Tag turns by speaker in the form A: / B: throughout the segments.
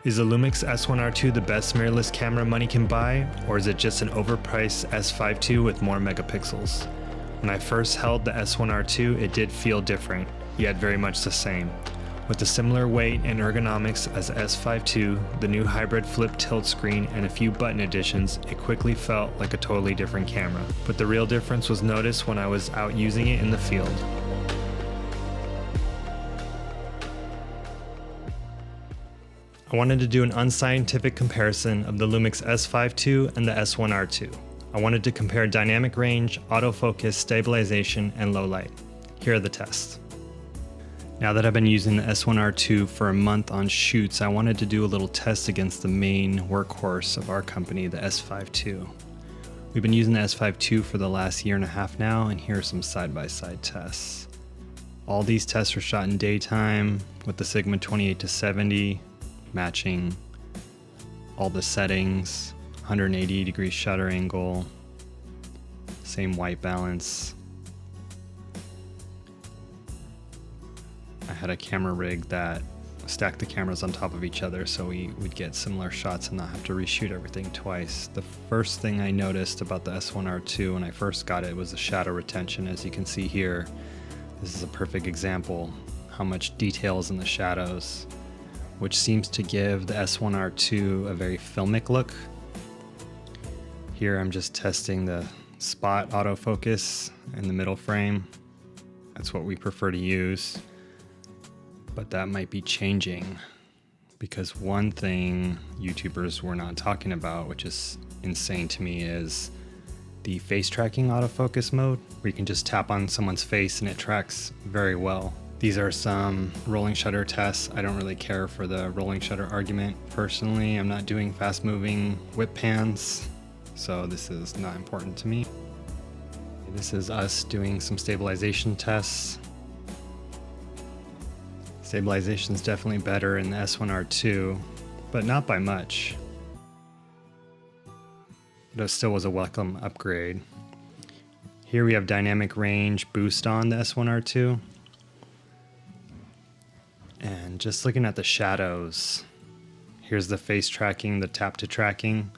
A: Is the Lumix S1rii the best mirrorless camera money can buy, or is it just an overpriced S5ii with more megapixels? When I first held the S1rii, it did feel different, yet very much the same. With a similar weight and ergonomics as the S5ii, the new hybrid flip tilt screen, and a few button additions, it quickly felt like a totally different camera. But the real difference was noticed when I was out using it in the field. I wanted to do an unscientific comparison of the Lumix S5ii and the S1rii. I wanted to compare dynamic range, autofocus, stabilization, and low light. Here are the tests. Now that I've been using the S1rii for a month on shoots, I wanted to do a little test against the main workhorse of our company, the S5ii. We've been using the S5ii for the last year and a half now, and here are some side-by-side tests. All these tests were shot in daytime with the Sigma 28-70, matching all the settings, 180-degree shutter angle, same white balance. I had a camera rig that stacked the cameras on top of each other so we would get similar shots and not have to reshoot everything twice. The first thing I noticed about the S1rii when I first got it was the shadow retention. As you can see here, this is a perfect example how much detail is in the shadows, which seems to give the S1rii a very filmic look. Here I'm just testing the spot autofocus in the middle frame. That's what we prefer to use, but that might be changing because one thing YouTubers were not talking about, which is insane to me, is the face tracking autofocus mode, where you can just tap on someone's face and it tracks very well. These are some rolling shutter tests. I don't really care for the rolling shutter argument. Personally, I'm not doing fast moving whip pans, so this is not important to me. This is us doing some stabilization tests. Stabilization is definitely better in the S1rii, but not by much. But it still was a welcome upgrade. Here we have dynamic range boost on the S1rii. And just looking at the shadows, here's the face tracking, the tap to tracking,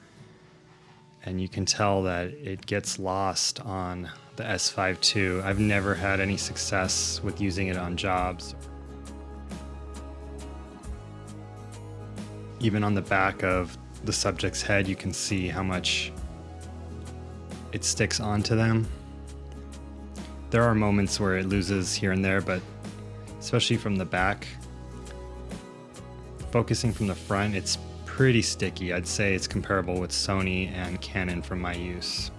A: and you can tell that it gets lost on the S5ii. I've never had any success with using it on jobs. Even on the back of the subject's head, you can see how much it sticks onto them. There are moments where it loses here and there, but especially from the back, focusing from the front, it's pretty sticky. I'd say it's comparable with Sony and Canon from my use.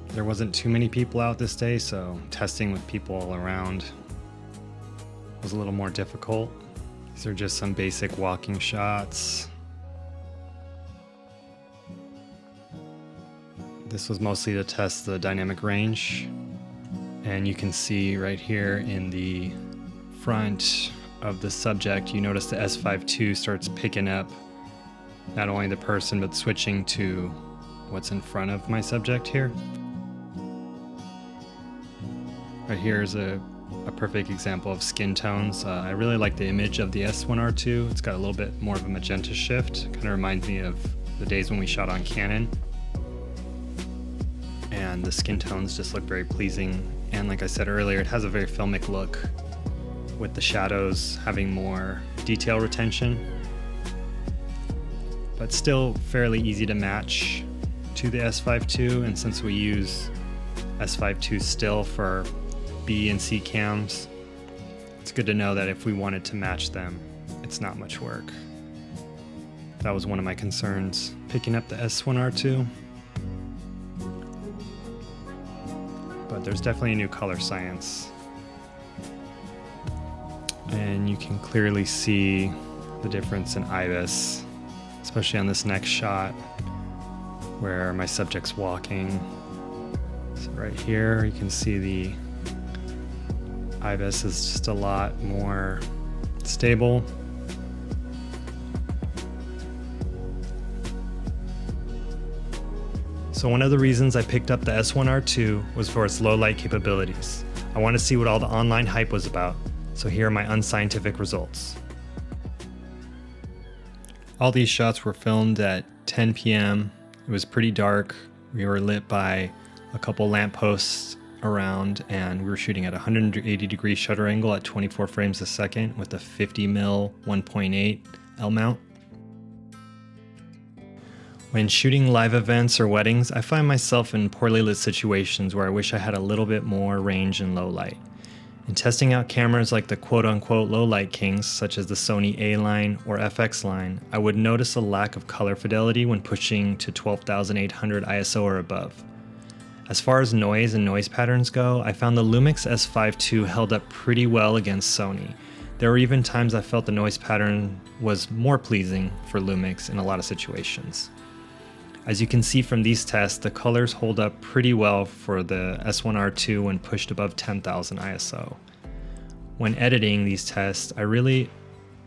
A: There wasn't too many people out this day, so testing with people all around was a little more difficult. These are just some basic walking shots. This was mostly to test the dynamic range. And you can see right here in the front of the subject, you notice the S5ii starts picking up not only the person, but switching to what's in front of my subject here. Right here is a perfect example of skin tones. I really like the image of the S1rii. It's got a little bit more of a magenta shift. Kind of reminds me of the days when we shot on Canon. And the skin tones just look very pleasing. And like I said earlier, it has a very filmic look with the shadows having more detail retention, but still fairly easy to match to the S5ii. And since we use S5ii still for B and C cams, it's good to know that if we wanted to match them, it's not much work. That was one of my concerns picking up the S1rii. But there's definitely a new color science. And you can clearly see the difference in IBIS, especially on this next shot where my subject's walking. So right here, you can see the IBIS is just a lot more stable. So one of the reasons I picked up the S1rii was for its low light capabilities. I want to see what all the online hype was about, so here are my unscientific results. All these shots were filmed at 10 p.m. It was pretty dark. We were lit by a couple lampposts around, and we were shooting at 180-degree shutter angle at 24 frames a second with a 50mm 1.8 L mount. When shooting live events or weddings, I find myself in poorly lit situations where I wish I had a little bit more range in low light. In testing out cameras like the quote-unquote low light kings, such as the Sony A line or FX line, I would notice a lack of color fidelity when pushing to 12,800 ISO or above. As far as noise and noise patterns go, I found the Lumix S5ii held up pretty well against Sony. There were even times I felt the noise pattern was more pleasing for Lumix in a lot of situations. As you can see from these tests, the colors hold up pretty well for the S1rii when pushed above 10,000 ISO. When editing these tests, I really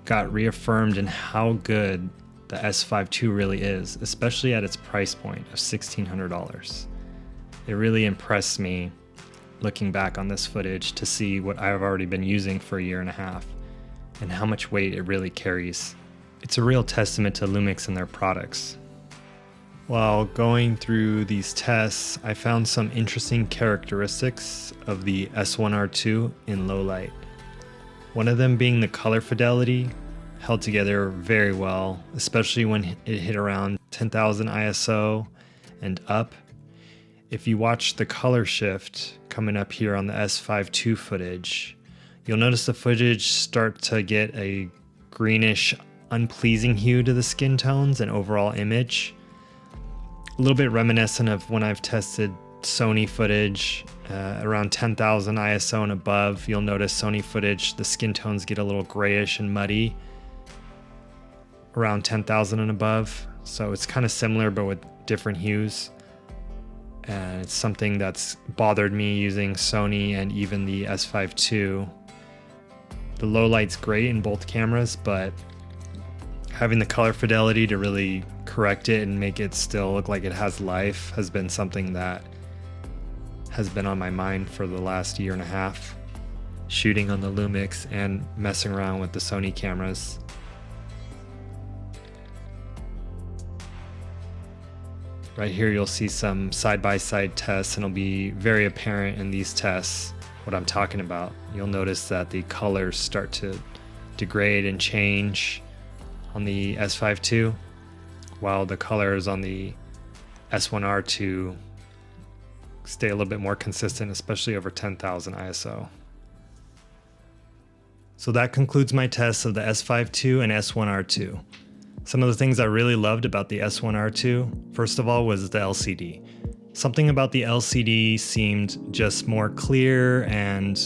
A: got reaffirmed in how good the S5ii really is, especially at its price point of $1,600. It really impressed me looking back on this footage to see what I've already been using for a year and a half and how much weight it really carries. It's a real testament to Lumix and their products. While going through these tests, I found some interesting characteristics of the S1rii in low light. One of them being the color fidelity held together very well, especially when it hit around 10,000 ISO and up. If you watch the color shift coming up here on the S5ii footage, you'll notice the footage start to get a greenish, unpleasing hue to the skin tones and overall image. A little bit reminiscent of when I've tested Sony footage around 10,000 ISO and above. You'll notice Sony footage, the skin tones get a little grayish and muddy around 10,000 and above. So it's kind of similar but with different hues. And it's something that's bothered me using Sony and even the S5ii. The low light's great in both cameras, but having the color fidelity to really correct it and make it still look like it has life has been something that has been on my mind for the last year and a half, shooting on the Lumix and messing around with the Sony cameras. Right here you'll see some side-by-side tests, and it'll be very apparent in these tests what I'm talking about. You'll notice that the colors start to degrade and change on the S5ii, while the colors on the S1rii stay a little bit more consistent, especially over 10,000 ISO. So that concludes my tests of the S5ii and S1rii. Some of the things I really loved about the S1rii, first of all, was the LCD. Something about the LCD seemed just more clear and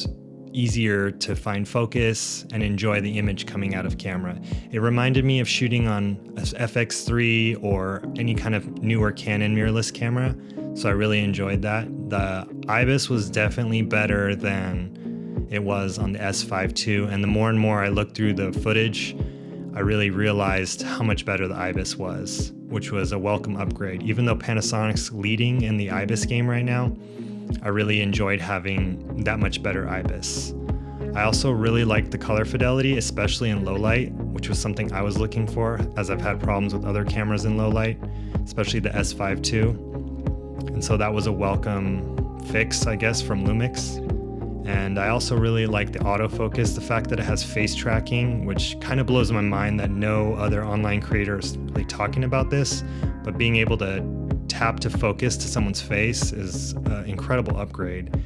A: easier to find focus and enjoy the image coming out of camera. It reminded me of shooting on FX3 or any kind of newer Canon mirrorless camera, so I really enjoyed that. The IBIS was definitely better than it was on the S5ii, and the more and more I looked through the footage, I really realized how much better the IBIS was, which was a welcome upgrade. Even though Panasonic's leading in the IBIS game right now, I really enjoyed having that much better IBIS. I also really liked the color fidelity, especially in low light, which was something I was looking for, as I've had problems with other cameras in low light, especially the S5ii. And so that was a welcome fix, I guess, from Lumix. And I also really like the autofocus, the fact that it has face tracking, which kind of blows my mind that no other online creator is really talking about this, but being able to tap to focus to someone's face is an incredible upgrade,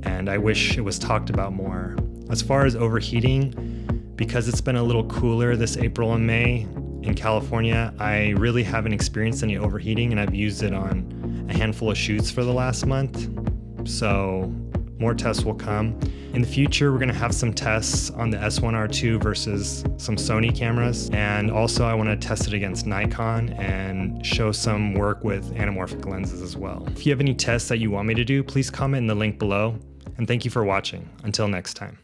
A: and I wish it was talked about more. As far as overheating, because it's been a little cooler this April and May in California, I really haven't experienced any overheating, and I've used it on a handful of shoots for the last month, so more tests will come. In the future, we're going to have some tests on the S1rii versus some Sony cameras, and also I want to test it against Nikon and show some work with anamorphic lenses as well. If you have any tests that you want me to do, please comment in the link below, and thank you for watching. Until next time.